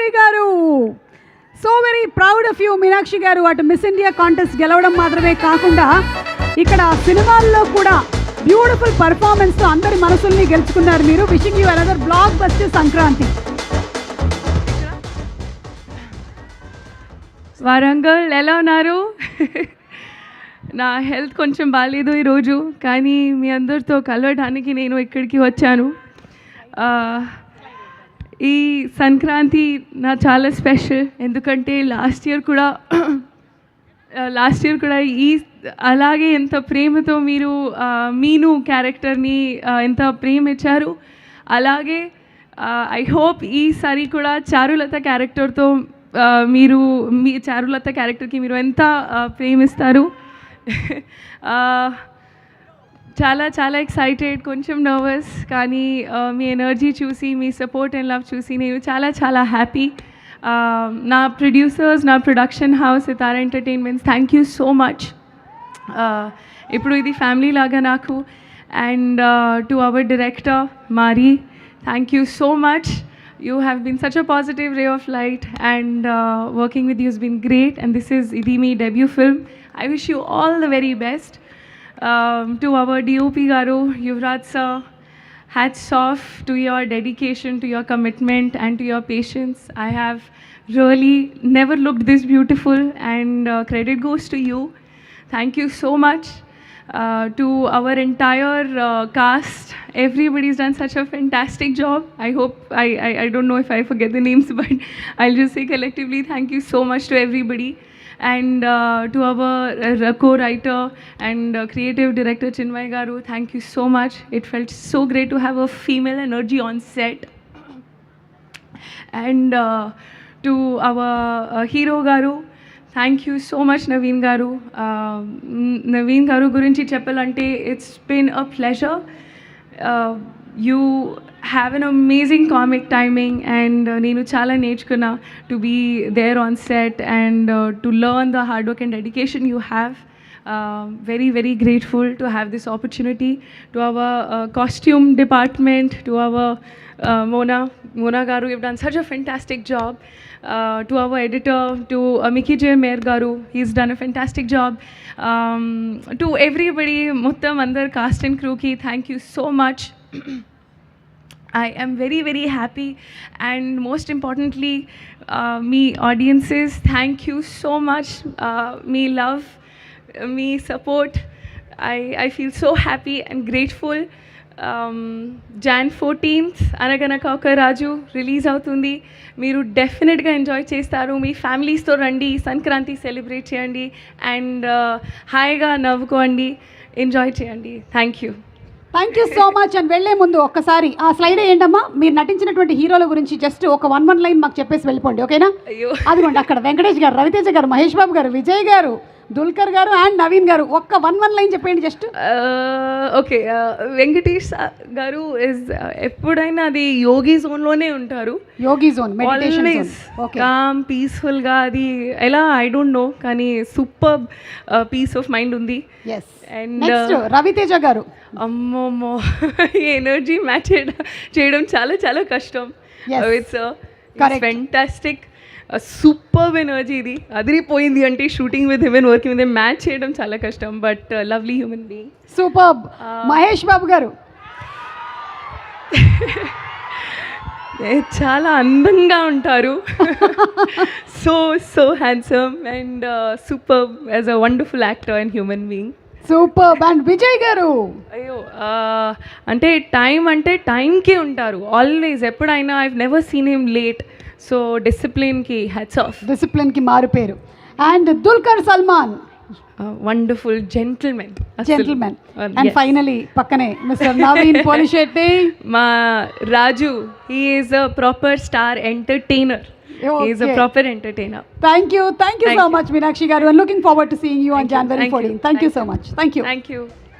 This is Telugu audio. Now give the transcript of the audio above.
విజయ్ గారు. So very proud of you Meenakshi గారు. అటు మిస్ ఇండియా కాంటెస్ట్ గెలవడం మాత్రమే కాకుండా ఇక్కడ సినిమాల్లో కూడా బ్యూటిఫుల్ పర్ఫార్మెన్స్తో అందరి మనసుల్ని గెలుచుకున్నారు మీరు. Wishing you another block buster Sankranti. Warangal ఎలా ఉన్నారు? నా హెల్త్ కొంచెం బాగాలేదు ఈరోజు, కానీ మీ అందరితో కలవడానికి నేను ఇక్కడికి వచ్చాను. ఈ సంక్రాంతి నా చాలా స్పెషల్, ఎందుకంటే లాస్ట్ ఇయర్ కూడా ఈ అలాగే ఎంత ప్రేమతో మీరు మీను క్యారెక్టర్ని ఎంత ప్రేమ ఇచ్చారు, అలాగే ఐ హోప్ ఈసారి కూడా చారులత క్యారెక్టర్తో మీ చారులత క్యారెక్టర్కి మీరు ఎంత ప్రేమిస్తారు. చాలా చాలా ఎక్సైటెడ్, కొంచెం నర్వస్, కానీ మీ ఎనర్జీ చూసి, మీ సపోర్ట్ అండ్ లవ్ చూసి నేను చాలా చాలా హ్యాపీ. నా ప్రొడ్యూసర్స్, నా production house Sitara Entertainments, thank you so much. ఇప్పుడు ఇది ఫ్యామిలీ లాగా నాకు. And to our director Mari, thank you so much. You have been such a positive ray of light, and working with you has been great, and this is my debut film. I wish you all the very best. To our DOP Garu, Yuvraj sir, hats off to your dedication, to your commitment and to your patience. I have really never looked this beautiful, and credit goes to you. Thank you so much. To our entire cast, everybody's done such a fantastic job. I hope I don't know if I forget the names, but I'll just say collectively thank you so much to everybody. And to our co-writer and creative director Chinmay Garu, thank you so much. It felt so great to have a female energy on set. And to our hero Garu, thank you so much Naveen garu. Naveen garu గురించి చెప్పాలంటే it's been a pleasure. You have an amazing comic timing, and నేను చాలా నేర్చుకున్నా to be there on set and to learn the hard work and dedication you have. Very very grateful to have this opportunity. To our costume department, to our Mona Garu, you've done such a fantastic job. To our editor, to Mickey J. Mayer Garu, he's done a fantastic job. To everybody, Muttam Andar cast and crew ki, thank you so much. I am very very happy, and most importantly, me audiences, thank you so much. Me love, me support. I feel so happy and grateful. Jan 14th అనగనగా ఒక రాజు రిలీజ్ అవుతుంది. మీరు డెఫినెట్గా ఎంజాయ్ చేస్తారు. మీ ఫ్యామిలీస్తో రండి, సంక్రాంతి సెలబ్రేట్ చేయండి, అండ్ హాయిగా నవ్వుకోండి, ఎంజాయ్ చేయండి. Thank you so much. And వెళ్లే ముందు ఒక్కసారి ఆ స్లైడ్ ఏంటమ్మా, మీరు నటించినటువంటి హీరోల గురించి జస్ట్ ఒక వన్ లైన్ మాకు చెప్పేసి వెళ్ళిపోండి, ఓకేనా? అయ్యో, అదిగోండి అక్కడ వెంకటేష్ గారు, రవితేజ గారు, మహేష్ బాబు గారు, విజయ్ గారు, దుల్కర్ గారు అండ్ నవీన్ గారు. ఒక్క వన్ లైన్ చెప్పండి జస్ట్. ఓకే, వెంకటేష్ గారు ఇస్ ఎప్పుడైనా అది యోగి జోన్లోనే ఉంటారు. Yogi zone, meditation zone. Okay, calm పీస్ఫుల్గా, అది ఎలా ఐ డోంట్ నో, కానీ సూపర్ పీస్ ఆఫ్ మైండ్ ఉంది. ఎస్. అండ్ నెక్స్ట్ రవితేజ గారు. అమ్మమ్మో, ఎనర్జీ మ్యాచ్ చేయడం చాలా చాలా కష్టం. It's fantastic, super energy. ఇది అదిరిపోయింది అంటే shooting with him and working with him match చేయడం చాలా కష్టం, but lovely human being. Super. Mahesh Babu గారు చాలా అందంగా ఉంటారు. So handsome and super as a wonderful actor and human being. Super. And Vijay గారు, అయ్యో, అంటే టైంకే ఉంటారు ఆల్వేస్, ఎప్పుడైనా I never seen him late. So డిసిప్లిన్కి హ్యాట్స్ ఆఫ్. డిసిప్లిన్కి మారు పేరు. And Dulquer Salmaan, wonderful gentlemen. And finally పక్కనే మిస్టర్ నవీన్ పోలిశెట్టి, మా Raju. He is a proper star entertainer. He is a proper entertainer. Thank you so much, Meenakshi garu. I'm looking forward to seeing you on January 14th. Thank you so much. Thank you.